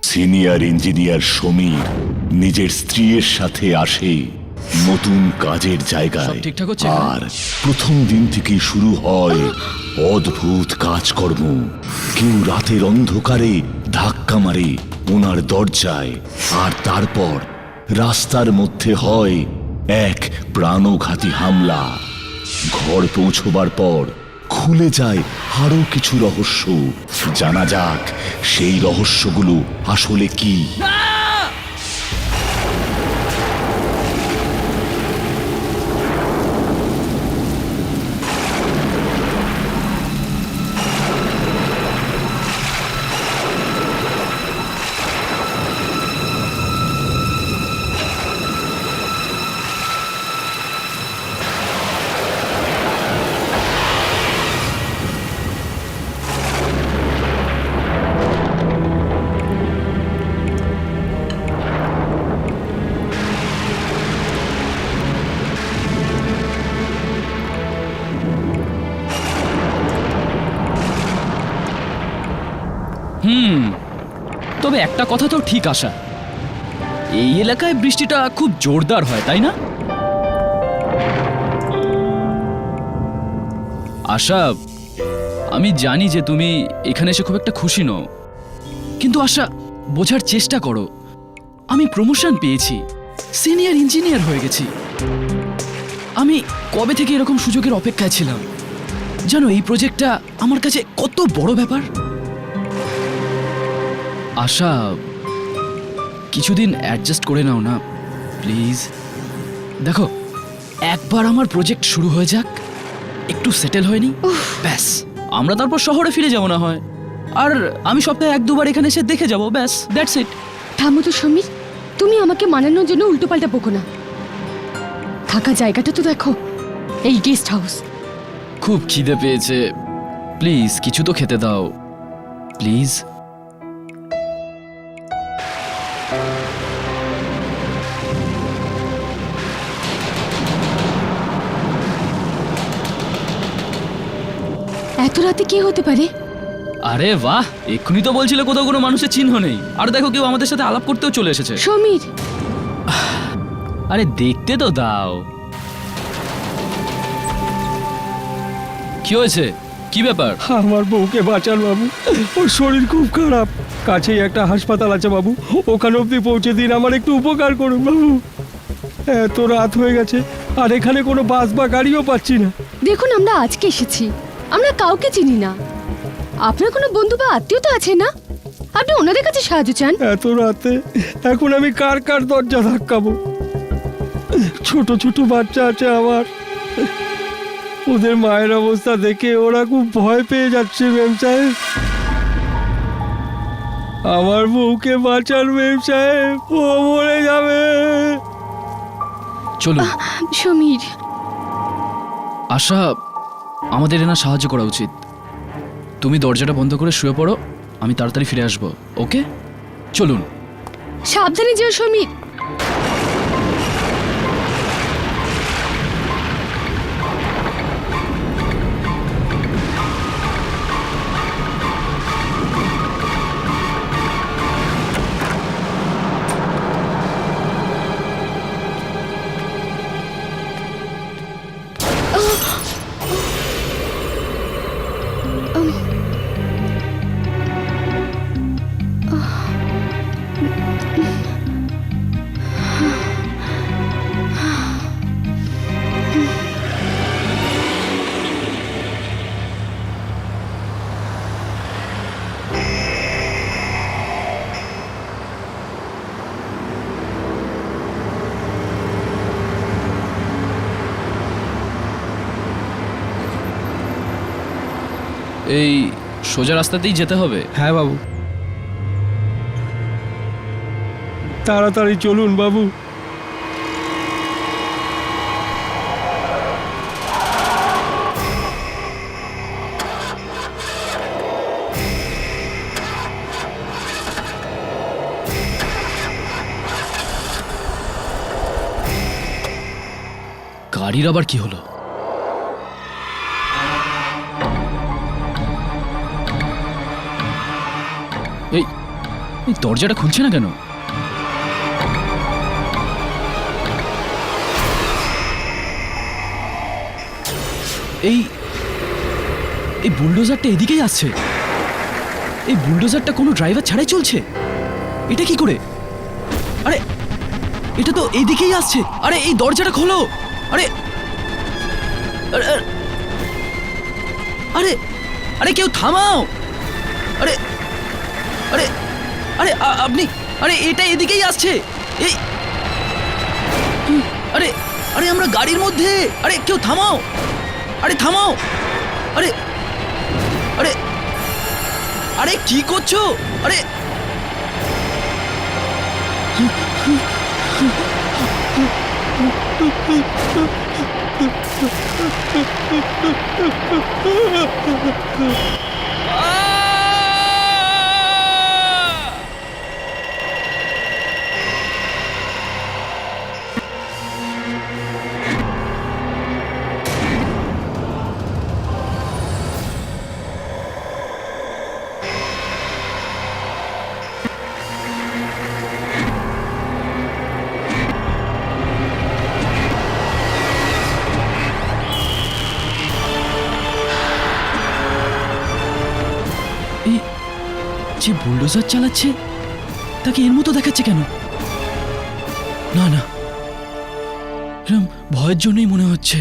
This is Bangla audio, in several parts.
সিনিয়র ইঞ্জিনিয়ার সমীর নিজের স্ত্রীর সাথে আসে নতুন কাজের জায়গায়। ঠিকঠাক হচ্ছে? আর প্রথম দিন থেকে শুরু হয় অদ্ভুত কাজকর্ম। কেউ রাতের অন্ধকারে ধাক্কা মারে ওনার দরজায়, আর তারপর রাস্তার মধ্যে হয় এক প্রাণঘাতী হামলা। ঘর পৌঁছবার পর খুলে যায় আরো কিছু রহস্য। জানা যাক সেই রহস্যগুলো আসলে কি। তবে একটা কথা তো ঠিক, আশা, এই এলাকায় বৃষ্টিটা খুব জোরদার হয়, তাই না? আশা, আমি জানি যে তুমি এখানে এসে খুব একটা খুশি নও, কিন্তু আশা, বোঝার চেষ্টা করো। আমি প্রমোশন পেয়েছি, সিনিয়র ইঞ্জিনিয়ার হয়ে গেছি। আমি কবে থেকে এরকম সুযোগের অপেক্ষায় ছিলাম। জানো, এই প্রজেক্টটা আমার কাছে কত বড় ব্যাপার। আশা, কিছুদিন অ্যাডজাস্ট করে নাও না প্লিজ। দেখো, একবার আমার প্রজেক্ট শুরু হয়ে যাক, একটু সেটেল হয়নি, ব্যাস আমরা তারপর শহরে ফিরে যাবো না হয়। আর আমি সপ্তাহে 1-2 বার এখানে এসে দেখে যাবো, ব্যাস, দ্যাটস ইট। থামো তো সমীর, তুমি আমাকে মানানোর জন্য উল্টোপাল্টা বকো না। থাকা জায়গাটা তো দেখো, এই গেস্ট হাউস। খুব খিদে পেয়েছে, প্লিজ কিছু তো খেতে দাও, প্লিজ। এত রাতে কে হতে পারে? আরে বাহ, এক্ষুনি তো বলছিলে কোথাও কোনো মানুষের চিহ্ন নেই, আর দেখো কেউ আমাদের সাথে আলাপ করতেও চলে এসেছে। সমীর, আরে দেখতে তো দাও। কি হয়েছে, কি ব্যাপার? আমার বউকে বাঁচান বাবু, ওর শরীর খুব খারাপ। কাছেই একটা হাসপাতাল আছে বাবু, ওখানে অবধি পৌঁছে দিন, আমার একটু উপকার করুন বাবু। এত রাত হয়ে গেছে, আর এখানে কোনো বাস বা গাড়িও পাচ্ছি না। দেখুন আমরা আজকে এসেছি, আমরা কাউকে চিনি না। আপনার কোনো বন্ধু বা আত্মীয় তো আছে না? আপনি ওনাদের কাছে সাহায্য চান। এত রাতে এখন আমি কার কার দরজা ধাক্কাবো? ছোট ছোট বাচ্চা আছে আমার, ওদের মায়ের অবস্থা দেখে ওরা খুব ভয় পেয়ে যাচ্ছে। মেম সাহেব, আমার বউকে বাঁচান মেম সাহেব, ও মরে যাবে। চলো সমীর, আশা, আমাদের এনার সাহায্য করা উচিত। তুমি দরজাটা বন্ধ করে শুয়ে পড়ো, আমি তাড়াতাড়ি ফিরে আসবো। ওকে, চলুন। সাবধানে যেও সমীর। এই সোজা রাস্তাতেই যেতে হবে? হ্যাঁ বাবু, তাড়াতাড়ি চলুন বাবু। গাড়ির আবার কি হলো? এই এই দরজাটা খুলছে না কেন? এই এই বুলডোজারটা এদিকেই আসছে। এই বুলডোজারটা কোনো ড্রাইভার ছাড়াই চলছে। এটা কি করে? আরে এটা তো এইদিকেই আসছে। আরে এই দরজাটা খোলো। আরে আরে আরে আরে কেউ থামাও। আরে আরে আরে আপনি, আরে এটা এদিকেই আসছে। এই আরে আরে আমরা গাড়ির মধ্যে। আরে কেউ থামাও। আরে থামাও। আরে আরে আরে কি করছো? আরে এই যে বুলডোজার চালাচ্ছে তাকে এর মতো দেখাচ্ছে কেন? না না, এরম ভয়ের জন্যই মনে হচ্ছে।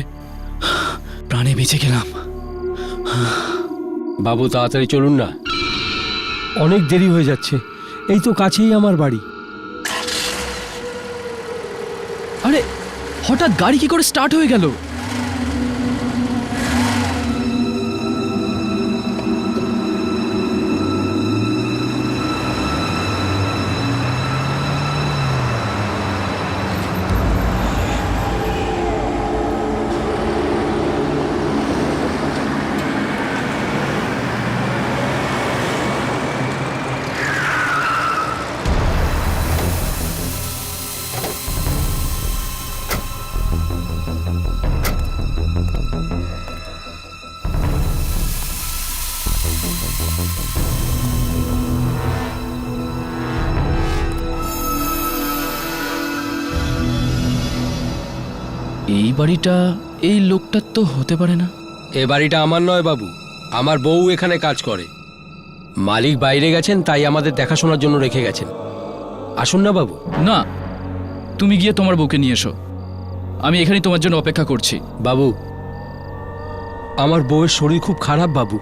প্রাণে বেঁচে গেলাম। বাবু তাড়াতাড়ি চলুন না, অনেক দেরি হয়ে যাচ্ছে। এই তো কাছেই আমার বাড়ি। আরে হঠাৎ গাড়ি কি করে স্টার্ট হয়ে গেল? এই বাড়িটা এই লোকটার তো হতে পারে না। এ বাড়িটা আমার নয় বাবু, আমার বউ এখানে কাজ করে। মালিক বাইরে গেছেন, তাই আমাদের দেখাশোনার জন্য রেখে গেছেন। আসুন না বাবু। না, তুমি গিয়ে তোমার বউকে নিয়ে এসো। আমি এখানেই তোমার জন্য অপেক্ষা করছি। বাবু, আমার বউয়ের শরীর খুব খারাপ বাবু।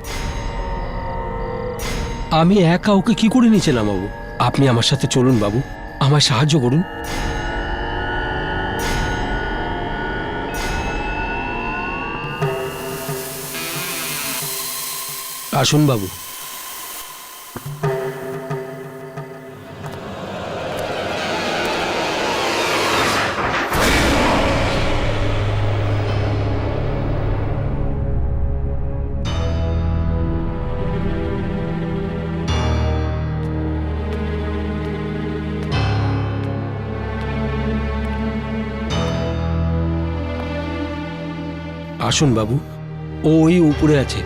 আমি একা ওকে কি করে নিচে নামাবো? আপনি আমার সাথে চলুন বাবু, আমায় সাহায্য করুন। আসুন বাবু। আসুন বাবু, ও ওই উপরে আছে।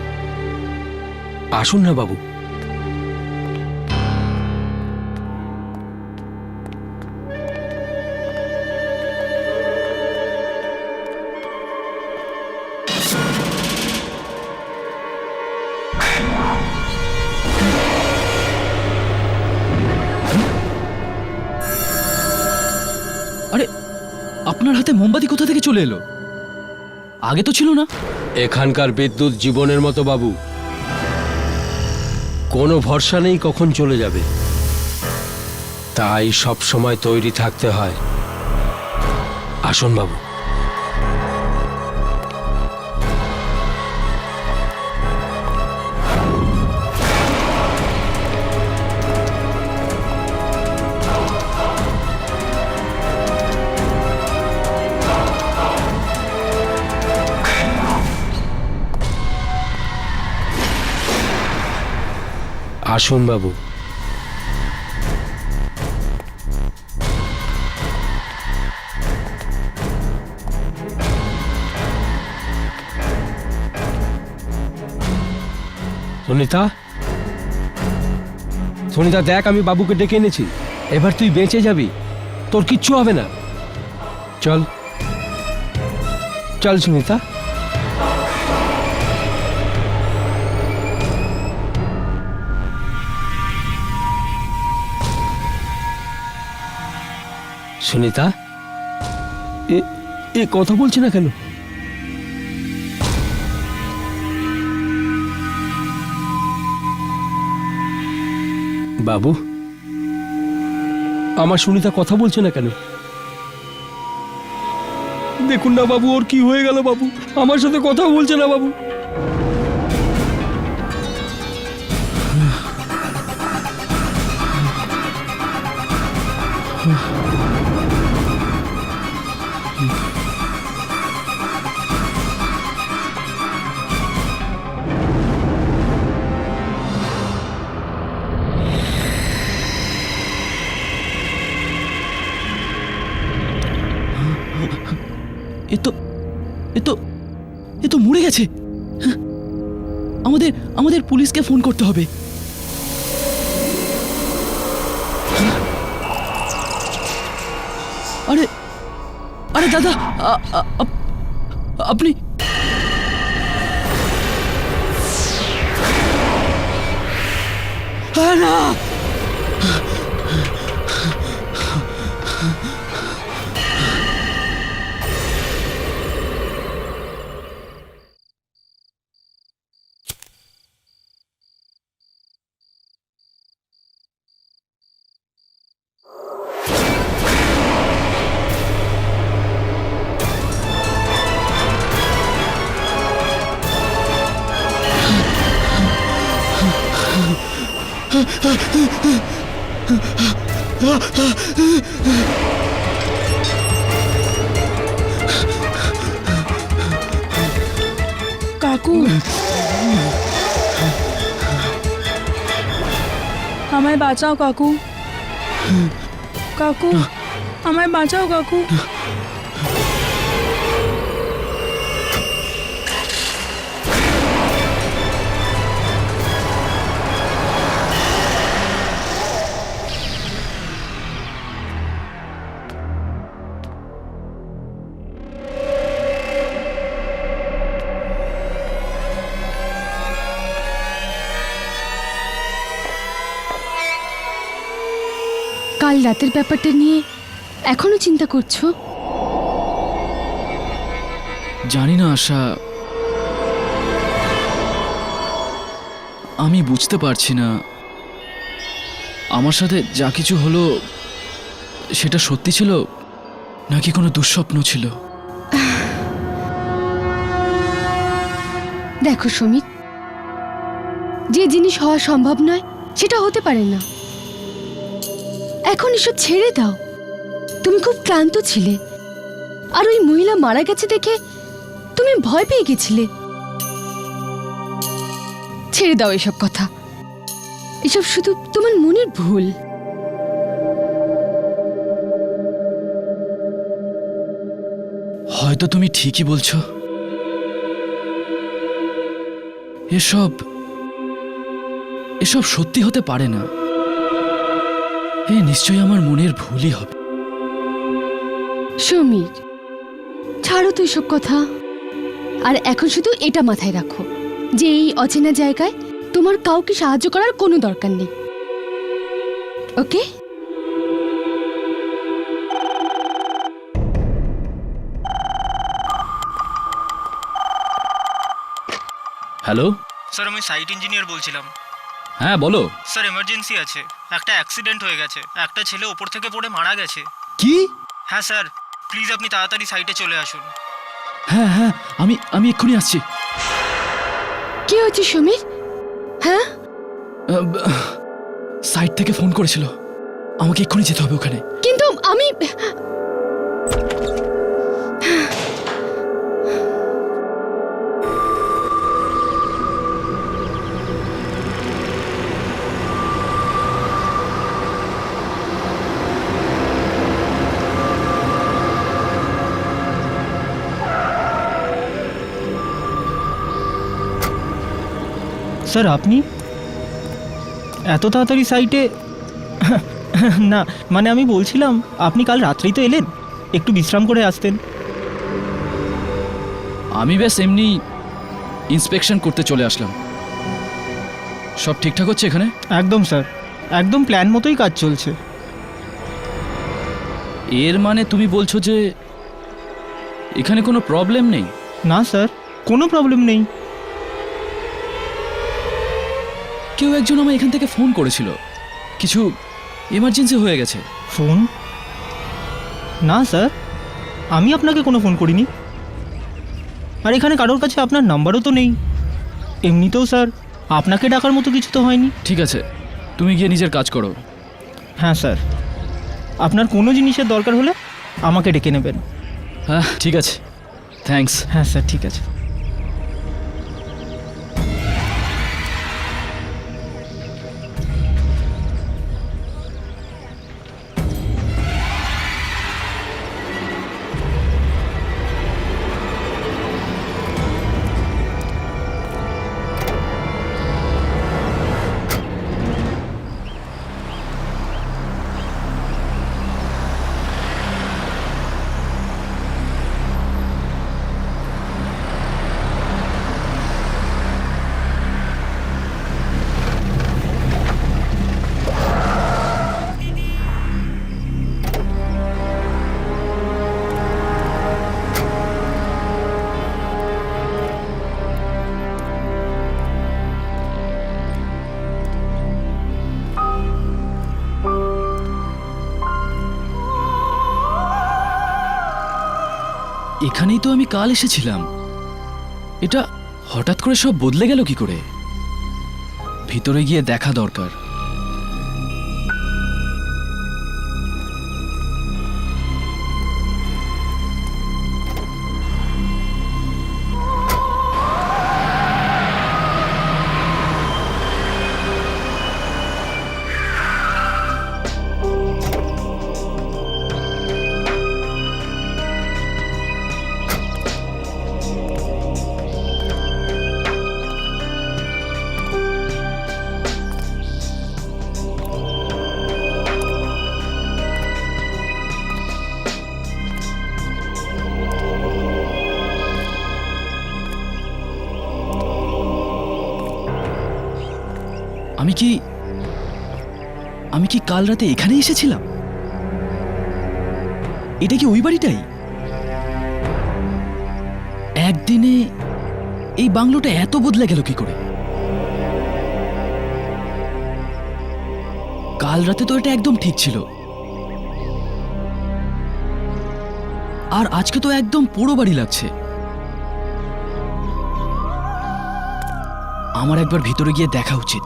আসুন না বাবু। আরে আপনার হাতে মোমবাতি কোথা থেকে চলে এলো? আগে তো ছিল না। এখানকার বিদ্যুৎ জীবনের মতো বাবু, কোনো ভরসা নেই কখন চলে যাবে, তাই সব সময় তৈরি থাকতে হয়। আসুন বাবু। আসুন বাবু। সুনিতা, সুনিতা দেখ, আমি বাবুকে ডেকে এনেছি। এবার তুই বেঁচে যাবি, তোর কিচ্ছু হবে না। চল চল সুনিতা। সুনিতা, এ কথা বলছে না কেন? বাবু, আমার সুনিতা কথা বলছে না কেন? দেখুন না বাবু, ওর কি হয়ে গেল বাবু? আমার সাথে কথা বলছে না বাবু। এ তো এ তো এ তো মরে গেছে। হ্যাঁ, আমাদের আমাদের পুলিশকে ফোন করতে হবে। আরে আরে দাদা, আপনি না, কাকু, আমায় বাঁচাও কাকু। কাকু, আমায় বাঁচাও কাকু। কাল রাতের ব্যাপারটা নিয়ে এখনো চিন্তা করছো? জানি না আশা, আমি বুঝতে পারছি না আমার সাথে যা কিছু হলো সেটা সত্যি ছিল নাকি কোনো দুঃস্বপ্ন ছিল। দেখো সুমিত, যে জিনিস হওয়া সম্ভব নয় সেটা হতে পারে না। এখন এসব ছেড়ে দাও। তুমি খুব ক্লান্ত ছিলে, আর ওই মহিলা মারা গেছে দেখে তুমি ভয় পেয়ে গেছিলে। ছেড়ে দাও এসব কথা, এসব শুধু তোমার মনের ভুল। হয়তো তুমি ঠিকই বলছো। এসব এসব সত্যি হতে পারে না। এ নিশ্চয়ই আমার মনের ভুলই হবে। সমীর, ছাড়ো তো এসব কথা। আর এখন শুধু এটা মাথায় রাখো যে এই অচেনা জায়গায় তোমার কাউকে সাহায্য করার কোনো দরকার নেই। ওকে? হ্যালো, স্যার, আমি সাইট ইঞ্জিনিয়ার বলছিলাম। হ্যাঁ বলো। স্যার, এমার্জেন্সি আছে। একটা অ্যাক্সিডেন্ট হয়ে গেছে, একটা ছেলে ওপর থেকে পড়ে মারা গেছে। কি? হ্যাঁ স্যার, প্লিজ আপনি তাড়াতাড়ি সাইটে চলে আসুন। হ্যাঁ হ্যাঁ, আমি এক্ষুনি আসছি। কি হয়েছে সমীর? হ্যাঁ, সাইট থেকে ফোন করেছিল, আমাকে এক্ষুনি যেতে হবে ওখানে। কিন্তু আমি স্যার, আপনি? এত তাড়াতাড়ি সাইটে না, মানে আমি বলছিলাম আপনি কাল রাত্রেই তো এলেন, একটু বিশ্রাম করে আসতেন। আমি ব্যাস এমনি ইন্সপেকশন করতে চলে আসলাম। সব ঠিকঠাক হচ্ছে এখানে? একদম স্যার, একদম প্ল্যান মতোই কাজ চলছে। এর মানে তুমি বলছো যে এখানে কোনো প্রবলেম নেই? না স্যার, কোনো প্রবলেম নেই। কেউ একজন আমায় এখান থেকে ফোন করেছিল, কিছু এমার্জেন্সি হয়ে গেছে। ফোন? না স্যার, আমি আপনাকে কোনো ফোন করিনি। আর এখানে কারোর কাছে আপনার নাম্বারও তো নেই। এমনিতেও স্যার আপনাকে ডাকার মতো কিছু তো হয়নি। ঠিক আছে, তুমি গিয়ে নিজের কাজ করো। হ্যাঁ স্যার, আপনার কোনো জিনিসের দরকার হলে আমাকে ডেকে নেবেন। হ্যাঁ ঠিক আছে, থ্যাঙ্কস। হ্যাঁ স্যার, ঠিক আছে। এখানেই তো আমি কাল এসেছিলাম। এটা হঠাৎ করে সব বদলে গেল কি করে? ভিতরে গিয়ে দেখা দরকার। আমি কি কাল রাতে এখানে এসেছিলাম? এটা কি ওই বাড়িটাই? একদিনে এই বাংলোটা এত বদলে গেল কি করে? কাল রাতে তো এটা একদম ঠিক ছিল, আর আজকে তো একদম পোড়ো বাড়ি লাগছে। আমার একবার ভিতরে গিয়ে দেখা উচিত।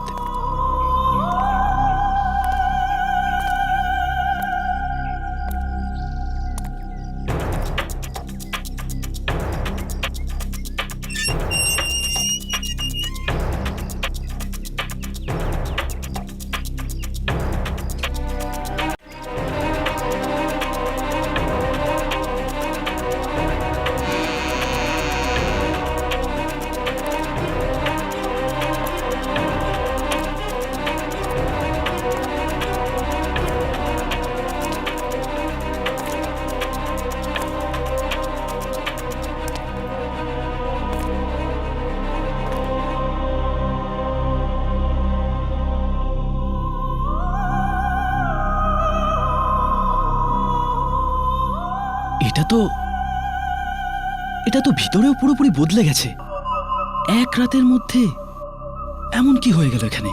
এটা তো ভিতরেও পুরোপুরি বদলে গেছে। এক রাতের মধ্যে এমন কি হয়ে গেল এখানে?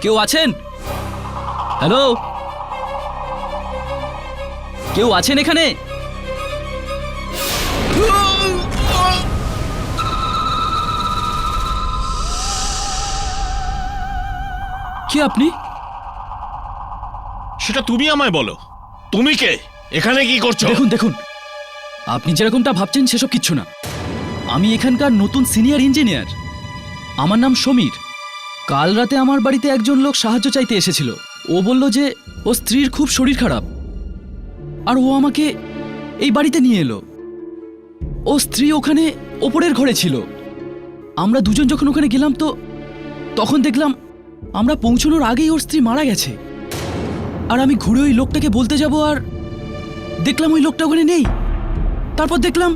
কেউ আছেন? হ্যালো, কেউ আছেন এখানে? কে আপনি? সেটা তুমি আমায় বলো, তুমি কে, এখানে কি করছো? দেখুন, আপনি যেরকমটা ভাবছেন সেসব কিচ্ছু না। আমি এখানকার নতুন সিনিয়র ইঞ্জিনিয়ার। আমার নাম সমীর। কাল রাতে আমার বাড়িতে একজন লোক সাহায্য চাইতে এসেছিল। ও বলল যে ও স্ত্রীর খুব শরীর খারাপ, আর ও আমাকে এই বাড়িতে নিয়ে এলো। ও স্ত্রী ওখানে ওপরের ঘরে ছিল। আমরা দুজন যখন ওখানে গেলাম তো তখন দেখলাম আমরা পৌঁছানোর আগেই ওর স্ত্রী মারা গেছে। আর আমি ঘুরে ওই লোকটাকে বলতে যাব আর দেখলাম ওই লোকটা ওখানে নেই। তারপর দেখলাম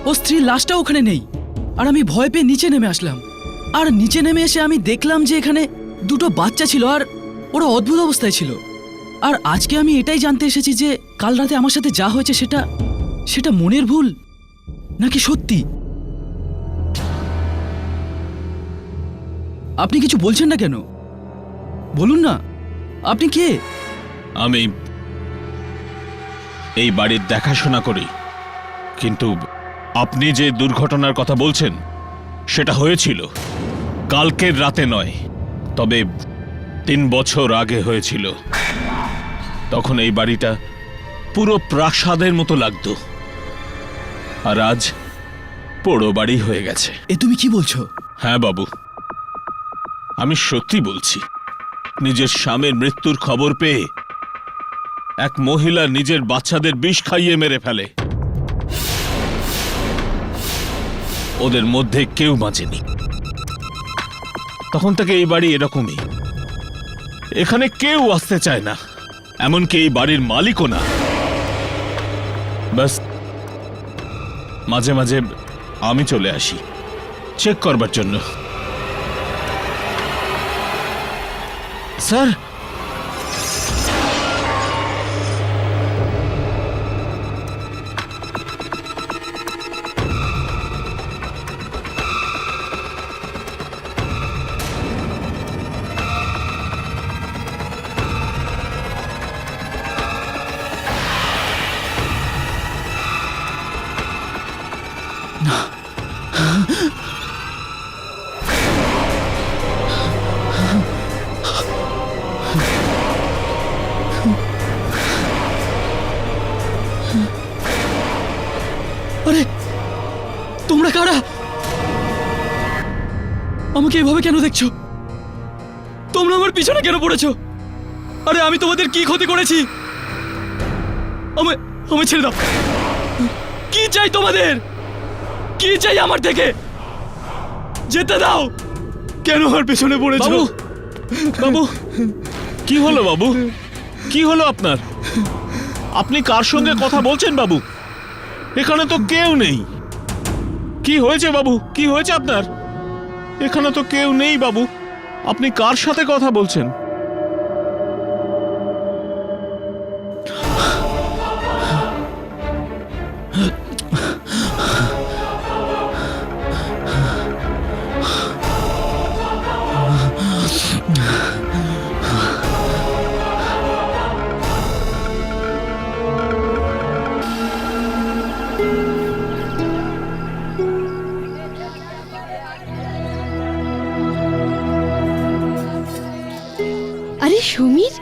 ও স্ত্রীর লাশটাও ওখানে নেই। আর আমি ভয় পেয়ে নিচে নেমে আসলাম। আর নিচে নেমে এসে আমি দেখলাম যে এখানে দুটো বাচ্চা ছিল আর ওরা অদ্ভুত অবস্থায় ছিল। আর আজকে আমি এটাই জানতে এসেছি যে কাল রাতে আমার সাথে যা হয়েছে সেটা মনের ভুল নাকি সত্যি। আপনি কিছু বলছেন না কেন? বলুন না, আপনি কে? আমি এই বাড়ির দেখাশোনা করি, কিন্তু আপনি যে দুর্ঘটনার কথা বলছেন সেটা হয়েছিল কালকের রাতে নয়, তবে 3 বছর আগে হয়েছিল। তখন এই বাড়িটা পুরো প্রাসাদের মতো লাগতো, আর আজ পোড়ো বাড়ি হয়ে গেছে। এ তুমি কি বলছো? হ্যাঁ বাবু, আমি সত্যি বলছি। নিজের স্বামীর মৃত্যুর খবর পেয়ে এক মহিলা নিজের বাচ্চাদের বিষ খাইয়ে মেরে ফেলে। ওদের মধ্যে কেউ বাঁচেনি। তখন থেকে এই বাড়ি এরকমই। এখানে কেউ আসতে চায় না, এমনকি এই বাড়ির মালিকও না। ব্যাস মাঝে মাঝে আমি চলে আসি চেক করবার জন্য। স্যার, আরে তোমরা কারা? আমাকে এভাবে কেন দেখছো? তোমরা আমার পিছনে কেন পড়েছো? আরে আমি তোমাদের কি ক্ষতি করেছি? আমি ছেড়ে দাও। কি চাই তোমাদের? কি চাই আমার থেকে? যেতে দাও। কেন আমার পেছনে পড়েছো? বাবু, বাবু, কি হলো বাবু? কি হলো আপনার? আপনি কার সঙ্গে কথা বলছেন বাবু? এখানে তো কেউ নেই। কি হয়েছে বাবু? কি হয়েছে আপনার? এখানে তো কেউ নেই বাবু। আপনি কার সাথে কথা বলছেন? আরে সমীর,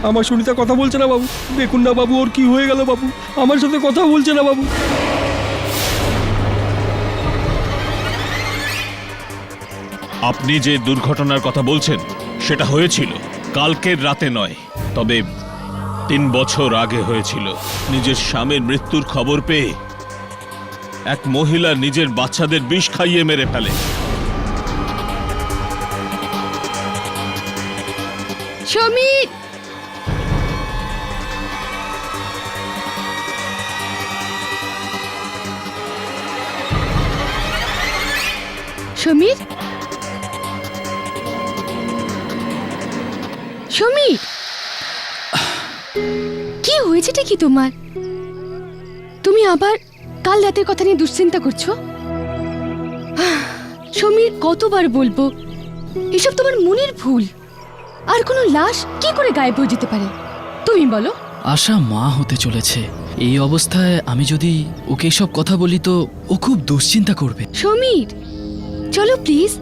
আমার সুনিতা কথা বলছে না বাবু। দেখুন না বাবু, ওর কি হয়ে গেল বাবু? আমার সাথে কথা বলছে না বাবু। আপনি যে দুর্ঘটনার কথা বলছেন সেটা হয়েছিল কালকের রাতে নয়, তবে 3 বছর আগে হয়েছিল। নিজের স্বামীর মৃত্যুর খবর পেয়ে এক মহিলা নিজের বাচ্চাদের বিষ খাইয়ে মেরে ফেলে। সমীর, সমীর, সমীর, কি হয়েছেটা কি তোমার? তুমি আবার কাল রাতের কথা নিয়ে দুশ্চিন্তা করছো? সমীর, কতবার বলবো এসব তোমার মনের ভুল। আর কোনো লাশ কি করে গায়েব হয়ে যেতে পারে তুমি বলো? আশা মা হতে চলেছে। এই অবস্থায় আমি যদি ওকে সব কথা বলি তো ও খুব দুশ্চিন্তা করবে। সমীর, চলো প্লিজ,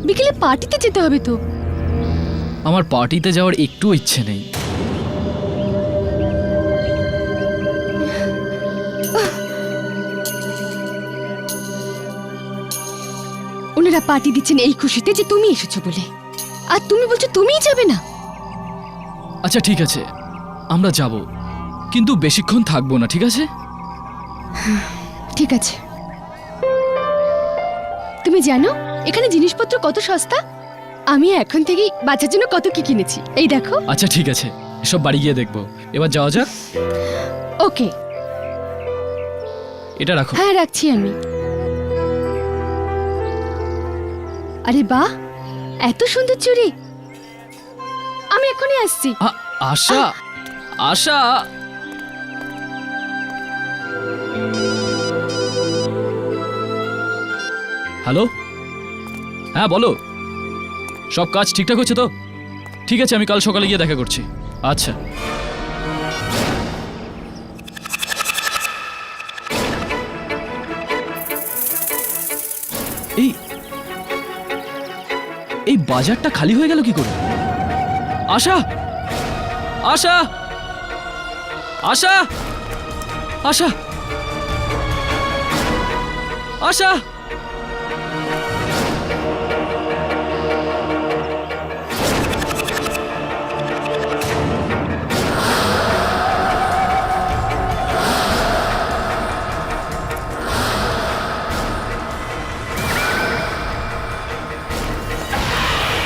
বিকেলে পার্টিতে যেতে হবে তো। আমার পার্টিতে যাওয়ার একটুও ইচ্ছে নেই। ওনারা পার্টি দিচ্ছেন এই খুশিতে যে তুমি এসেছো বলে, আর তুমি বলছো তুমিই যাবে না। আচ্ছা ঠিক আছে, আমরা যাব, কিন্তু বেশিক্ষণ থাকবো না, ঠিক আছে? ঠিক আছে। তুমি জানো এখানে জিনিসপত্র কত সস্তা? আমি এখন থেকেই বাচ্চার জন্য কত কি কিনেছি, এই দেখো। আচ্ছা ঠিক আছে, এসব বাড়ি গিয়ে দেখবো। এবার যাওয়া যাক। ওকে, এটা রাখো। হ্যাঁ রাখছি আমি। আরে বাহ, এত সুন্দর চুড়ি! আমি এখনই আসছি। আশা, আশা। হ্যালো, হ্যাঁ বলো। সব কাজ ঠিকঠাক হচ্ছে তো? ঠিক আছে, আমি কাল সকালে গিয়ে দেখা করছি। আচ্ছা। এই এই বাজারটা খালি হয়ে গেল কি করে? আশা, আশা, আশা, আশা, আশা।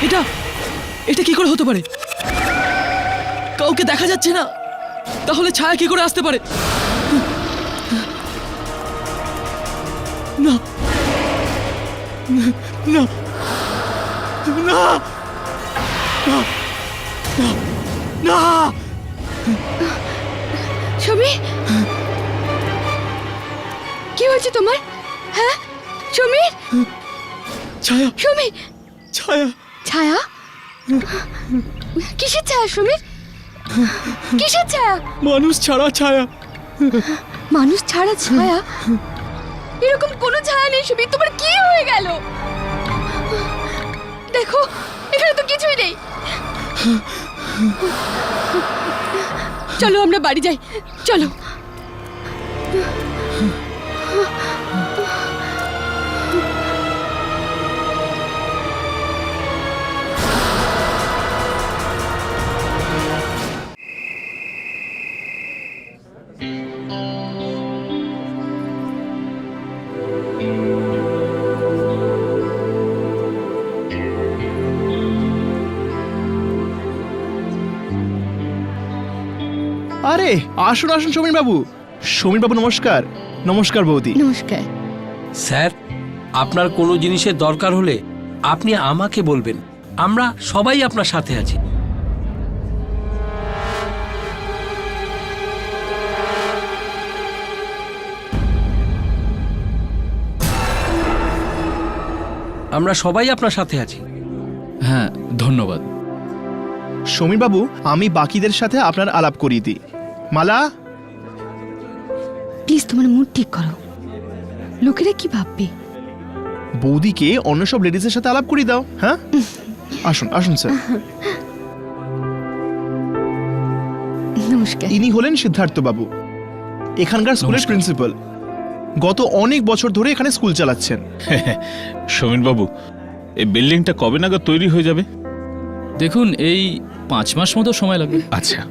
এটা এটা কি করে হতে পারে? কাউকে দেখা যাচ্ছে না, তাহলে ছায়া কি করে আসতে পারে? না না না না। সমীর, কি হয়েছে তোমার? হ্যাঁ সমীর, ছায়া, সমীর। ছায়া, ছায়া? কিসের ছায়া সমীর? কিসের ছায়া? মানুষ ছাড়া ছায়া। মানুষ ছাড়া ছায়া? এরকম কোনো ছায়া নেই সমীর, তোমার কি হয়ে গেল? দেখো এখানে তো কিছুই নেই। চলো আমরা বাড়ি যাই, চলো। আরে আসুন আসুন সমীর বাবু। সমীর বাবু নমস্কার। নমস্কার বৌদি। নমস্কার। স্যার, আপনার কোনো জিনিসের দরকার হলে আপনি আমাকে বলবেন, আমরা সবাই আপনার সাথে আছি। আমরা সবাই আপনার সাথে আছি। হ্যাঁ ধন্যবাদ। সমীর বাবু, আমি বাকিদের সাথে আপনার আলাপ করিয়ে দিই। মালা, প্লিজ তোমার মুড ঠিক করো, লোকেরা কি ভাববে? বৌদিকে অন্য সব লেডিসের সাথে আলাপ করিয়ে দাও। হ্যাঁ আসুন আসুন স্যার। নমস্কার। ইনি হলেন সিদ্ধার্থ বাবু, এখানকার স্কুলের নমস্কার। প্রিন্সিপাল। গত অনেক বছর ধরে এখানে স্কুল চালাচ্ছেন। সমীর বাবু, এই বিল্ডিংটা কবে নাগাদ তৈরি হয়ে যাবে? দেখুন, এই 5 মাস মতো সময় লাগবে। আচ্ছা।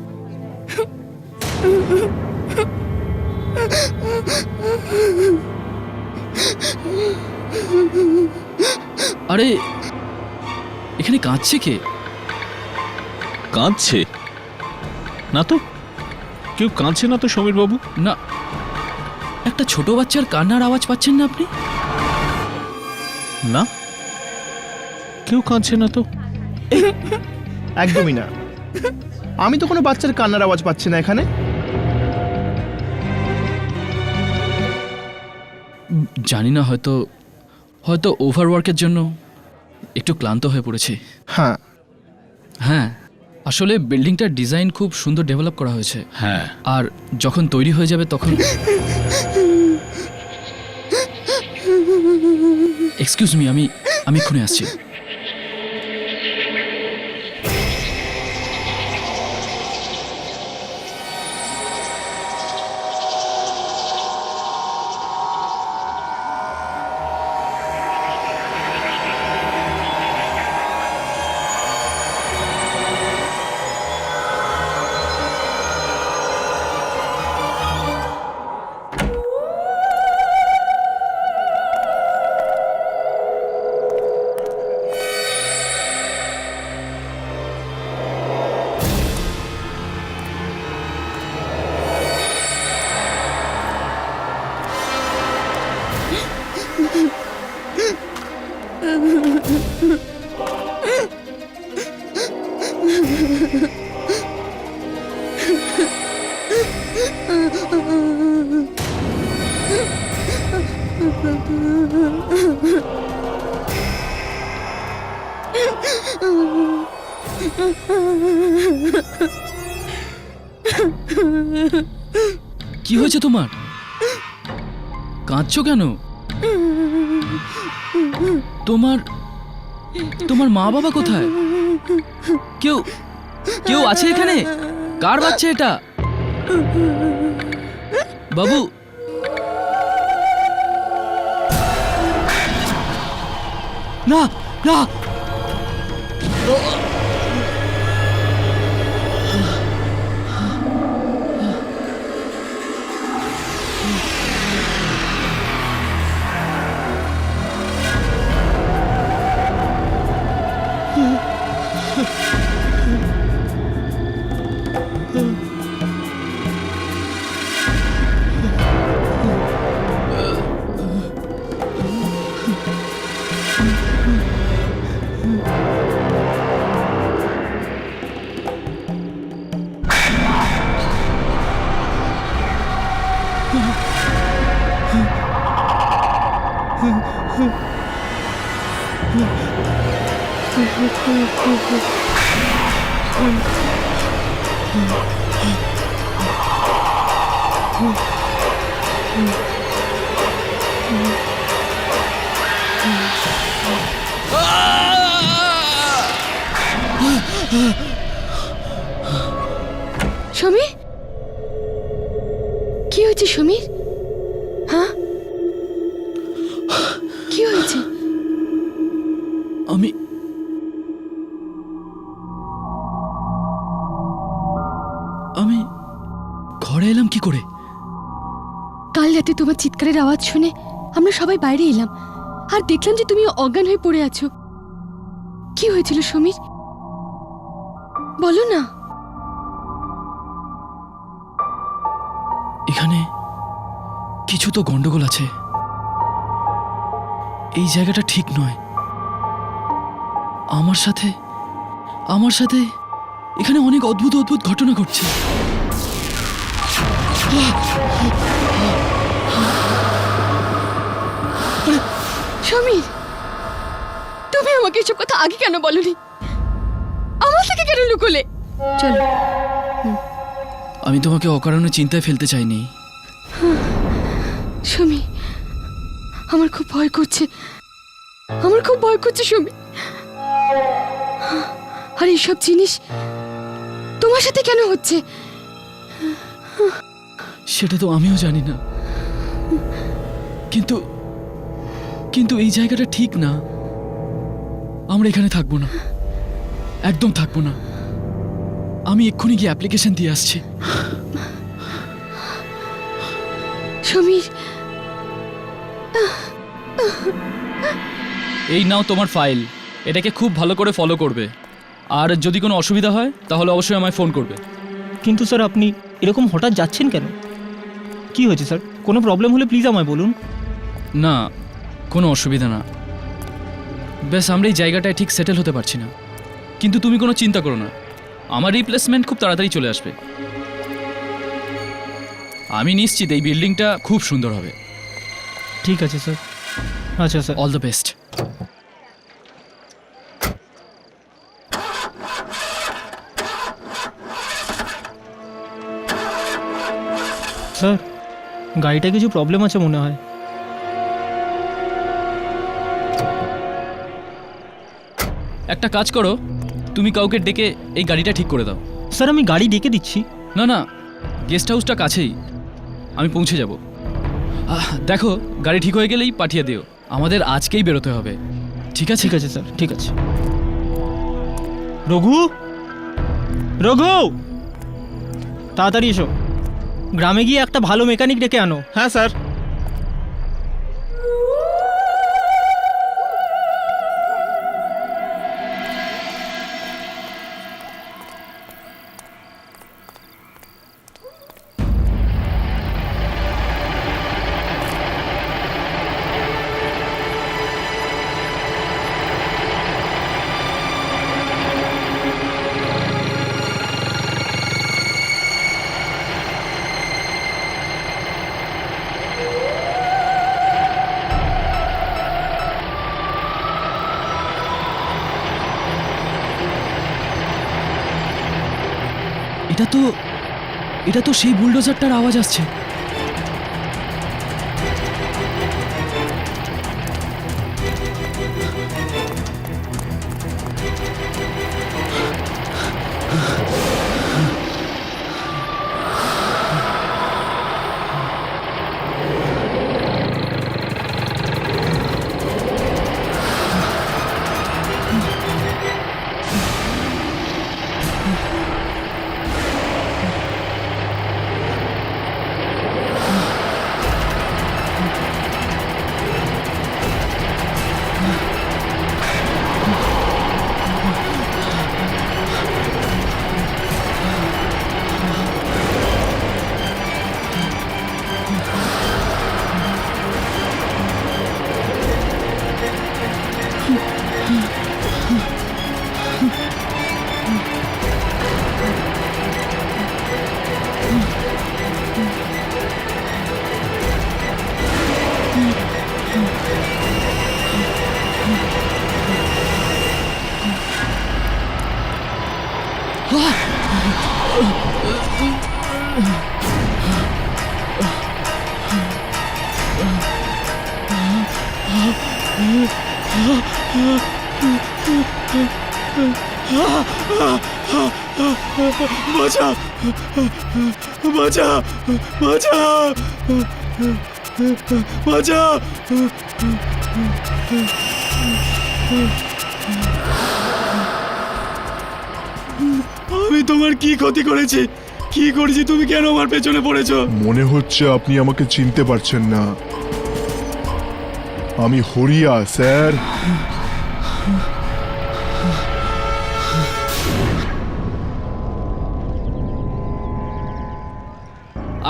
আরে এখানে কাঁদছে কে? কাঁদছে না তো, কেউ কাঁদছে না তো সমীর বাবু। না, একটা ছোট বাচ্চার কান্নার আওয়াজ পাচ্ছেন না আপনি? না, কেউ কাঁদছে না তো। একদমই না, আমি তো কোনো বাচ্চার কান্নার আওয়াজ পাচ্ছি না এখানে। জানি না, হয়তো হয়তো ওভারওয়ার্কের জন্য একটু ক্লান্ত হয়ে পড়েছে। হ্যাঁ হ্যাঁ, আসলে বিল্ডিংটার ডিজাইন খুব সুন্দর ডেভেলপ করা হয়েছে। হ্যাঁ, আর যখন তৈরি হয়ে যাবে তখন এক্সকিউজ মি, আমি এক্ষুনি আসছি। কি হয়েছে তোমার? কাঁদছো কেন? তোমার তোমার মা বাবা কোথায়? কেউ কেউ আছে এখানে? কার বাচ্চা এটা? বাবু, না না, সমীর, কি হয়েছে সমীর? হ্যাঁ, কি হয়েছে? আমি আমি ঘরে এলাম কি করে? কাল রাতে তোমার চিৎকারের আওয়াজ শুনে আমরা সবাই বাইরে এলাম আর দেখলাম যে তুমি অজ্ঞান হয়ে পড়ে আছো। কি হয়েছিল সমীর, বলো না। এখানে কিছু তো গন্ডগোল আছে। এই জায়গাটা ঠিক নয়। আমার সাথে এখানে অনেক অদ্ভুত অদ্ভুত ঘটনা ঘটছে। সমীর, তুমি আমাকে এসব কথা আগে কেন বলনি? আমার থেকে কেন লুকোলে? চলো। আমি তোমাকে অকারণে চিন্তায় ফেলতে চাইনি। সমীর, আমার খুব ভয় করছে, আমার খুব ভয় করছে সমীর। আর এইসব জিনিস তোমার সাথে কেন হচ্ছে? সেটা তো আমিও জানি না, কিন্তু কিন্তু এই জায়গাটা ঠিক না। আমরা এখানে থাকবো না, একদম থাকবো না। আমি এক্ষুনি গিয়ে অ্যাপ্লিকেশন দিয়ে আসছি। সমীর, এই নাও তোমার ফাইল, এটাকে খুব ভালো করে ফলো করবে। আর যদি কোনো অসুবিধা হয় তাহলে অবশ্যই আমায় ফোন করবে। কিন্তু স্যার আপনি এরকম হঠাৎ যাচ্ছেন কেন? কি হয়েছে স্যার? কোনো প্রবলেম হলে প্লিজ আমায় বলুন। না, কোনো অসুবিধা না। ব্যাস আমরা এই জায়গাটায় ঠিক সেটেল হতে পারছি না। কিন্তু তুমি কোনো চিন্তা করো না, আমার রিপ্লেসমেন্ট খুব তাড়াতাড়ি চলে আসবে। আমি নিশ্চিত এই বিল্ডিংটা খুব সুন্দর হবে। ঠিক আছে স্যার। আচ্ছা sir, all the best. Sir গাড়িটা কিছু প্রবলেম আছে মনে হয়। একটা কাজ করো, তুমি কাউকে ডেকে এই গাড়িটা ঠিক করে দাও। স্যার আমি গাড়ি ডেকে দিচ্ছি। না না, গেস্ট হাউসটা কাছেই, আমি পৌঁছে যাব। দেখো, গাড়ি ঠিক হয়ে গেলেই পাঠিয়ে দিও। আমাদের আজকেই বেরোতে হবে, ঠিক আছে? ঠিক আছে স্যার, ঠিক আছে। রঘু, রঘু তাড়াতাড়ি এসো, গ্রামে গিয়ে একটা ভালো মেকানিক ডেকে আনো। হ্যাঁ স্যার। এটা তো সেই বুলডোজারটার আওয়াজ আসছে। বাঁচা বাঁচা বাঁচা বাঁচা! আমি তোমার কি ক্ষতি করেছি? কি করেছি? তুমি কেন আমার পেছনে পড়েছো? মনে হচ্ছে আপনি আমাকে চিনতে পারছেন না। আমি হরিয়া স্যার।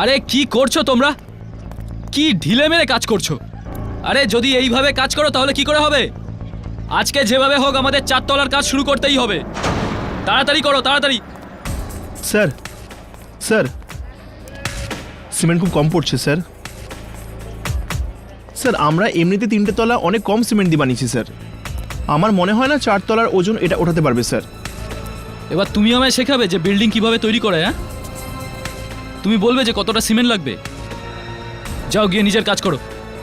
আরে কি করছো তোমরা? কি ঢিলে মেরে কাজ করছো? আরে যদি এইভাবে কাজ করো তাহলে কি করে হবে? আজকে যেভাবে হোক আমাদের 4 তলার কাজ শুরু করতেই হবে। তাড়াতাড়ি করো, তাড়াতাড়ি। স্যার স্যার সিমেন্ট খুব কম পড়ছে স্যার। স্যার আমরা এমনিতে 3টে তলা অনেক কম সিমেন্ট দিয়ে বানিয়েছি স্যার। আমার মনে হয় না 4 তলার ওজন এটা ওঠাতে পারবে স্যার। এবার তুমি আমায় শেখাবে যে বিল্ডিং কিভাবে তৈরি করে? হ্যাঁ, তুমি বলবে যে কতটা সিমেন্ট লাগবে। যাও গিয়ে নিজের কাজ করো।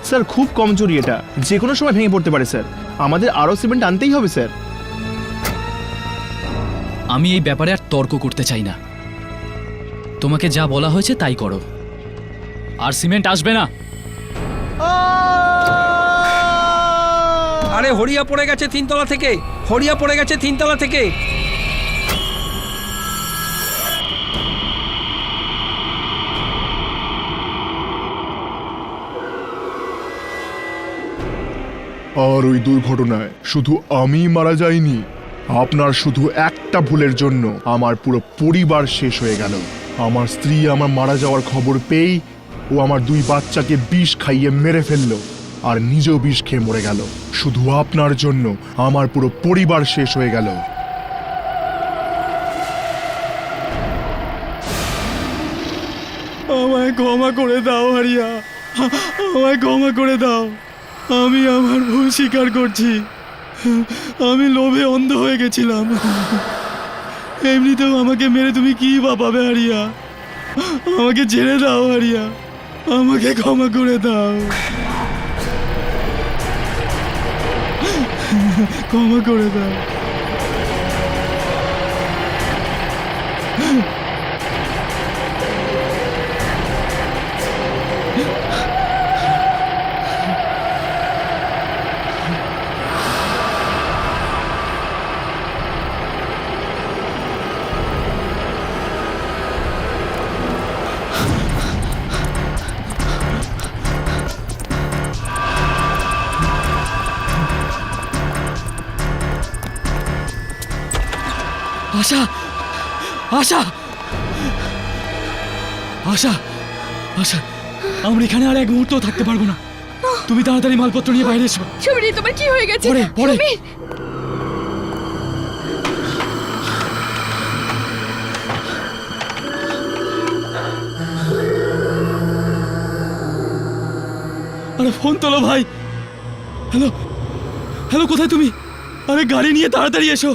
স্যার খুব কমজোরি, এটা যে কোনো সময় ভেঙে পড়তে পারে স্যার। আমাদের আরও সিমেন্ট আনতেই হবে স্যার। আমি এই ব্যাপারে আর তর্ক করতে চাই না। তোমাকে যা বলা হয়েছে তাই করো, আর সিমেন্ট আসবে না। আরে হরিয়া পড়ে গেছে 3 তলা থেকে, হরিয়া পড়ে গেছে 3 তলা থেকে। আর ওই দুর্ঘটনায় শুধু আমি মারা যাইনি, আপনার শুধু একটা ভুলের জন্য আমার পুরো পরিবার শেষ হয়ে গেল। আমার স্ত্রী আমার মারা যাওয়ার খবর পেয়েই ও আমার 2 বাচ্চাকে বিষ খাইয়ে মেরে ফেললো, আর নিজেও বিষ খেয়ে মরে গেল। শুধু আপনার জন্য আমার পুরো পরিবার শেষ হয়ে গেল। আমায় ক্ষমা করে দাও হরিয়া, আমায় ক্ষমা করে দাও। আমি আমার ভুল স্বীকার করছি। আমি লোভে অন্ধ হয়ে গেছিলাম। এমনিতেও আমাকে মেরে তুমি কি বা পাবে হরিয়া? আমাকে ছেড়ে দাও হরিয়া, আমাকে ক্ষমা করে দাও, ক্ষমা করে দাও। আশা, আশা, আশা, আশা, আমরা এখানে আর এক মুহূর্তও থাকতে পারবো না। তুমি তাড়াতাড়ি মালপত্র নিয়ে বাইরে এসো। সমীর, তোমার কি হয়ে গেছে? পরে, পরে। সমীর! আরে ফোন তোলো ভাই। হ্যালো, হ্যালো, কোথায় তুমি? আরে গাড়ি নিয়ে তাড়াতাড়ি এসো,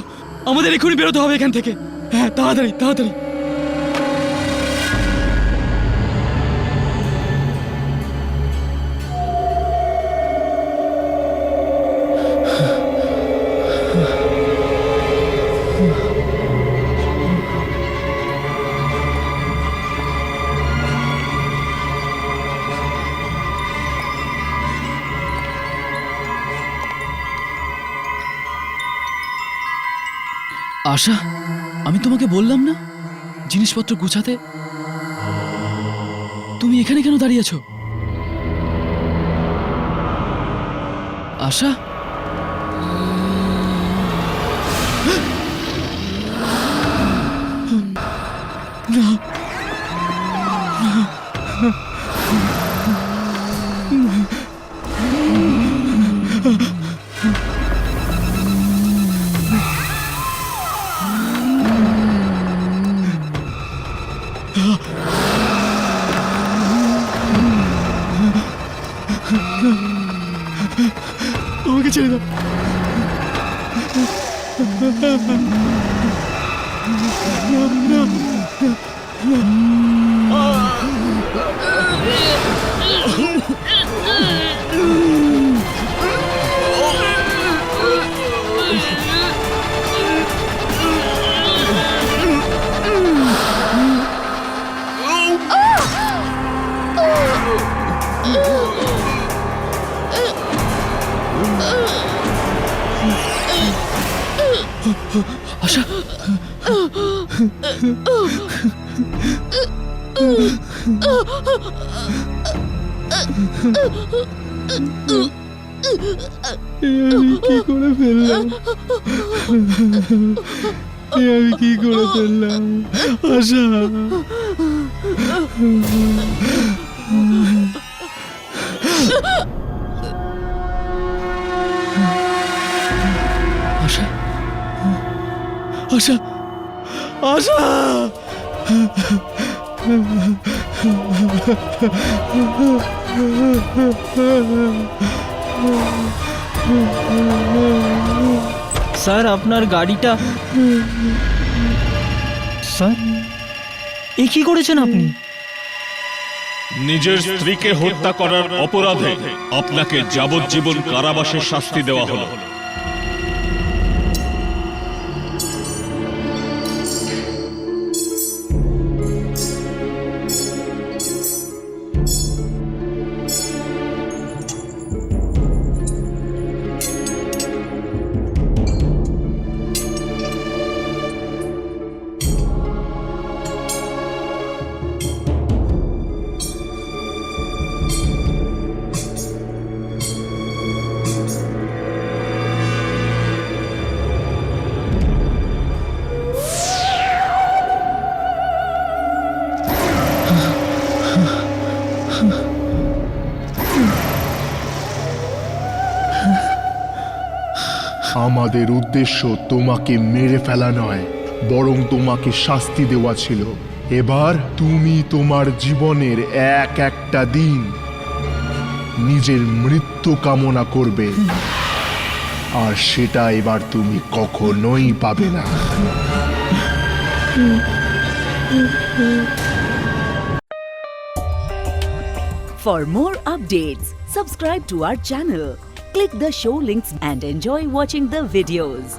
আমাদের এক্ষুনি বেরোতে হবে এখান থেকে। হ্যাঁ, তাড়াতাড়ি, তাড়াতাড়ি। আশা, আমি তোমাকে বললাম না জিনিসপত্র গুছাতে। তুমি এখানে কেন দাঁড়িয়ে আছো? আশা, আমাকে ছেড়ে দাও। আশা, আমি কি করে ফেললাম? আমি কি করে ফেললাম? আশা, আশা, আশা, আশা। স্যার আপনার গাড়িটা, স্যার এ কি করেছেন আপনি? নিজের স্ত্রীকে হত্যা করার অপরাধে আপনাকে যাবজ্জীবন কারাবাসের শাস্তি দেওয়া হলো। আমাদের উদ্দেশ্য তোমাকে মেরে ফেলা নয়, বরং তোমাকে শাস্তি দেওয়া ছিল। এবার তুমি তোমার জীবনের একটা দিন নিজের মৃত্যু কামনা করবে, আর সেটা এবার তুমি কখনোই পাবে না। For more updates, subscribe to our channel, click the show links and enjoy watching the videos.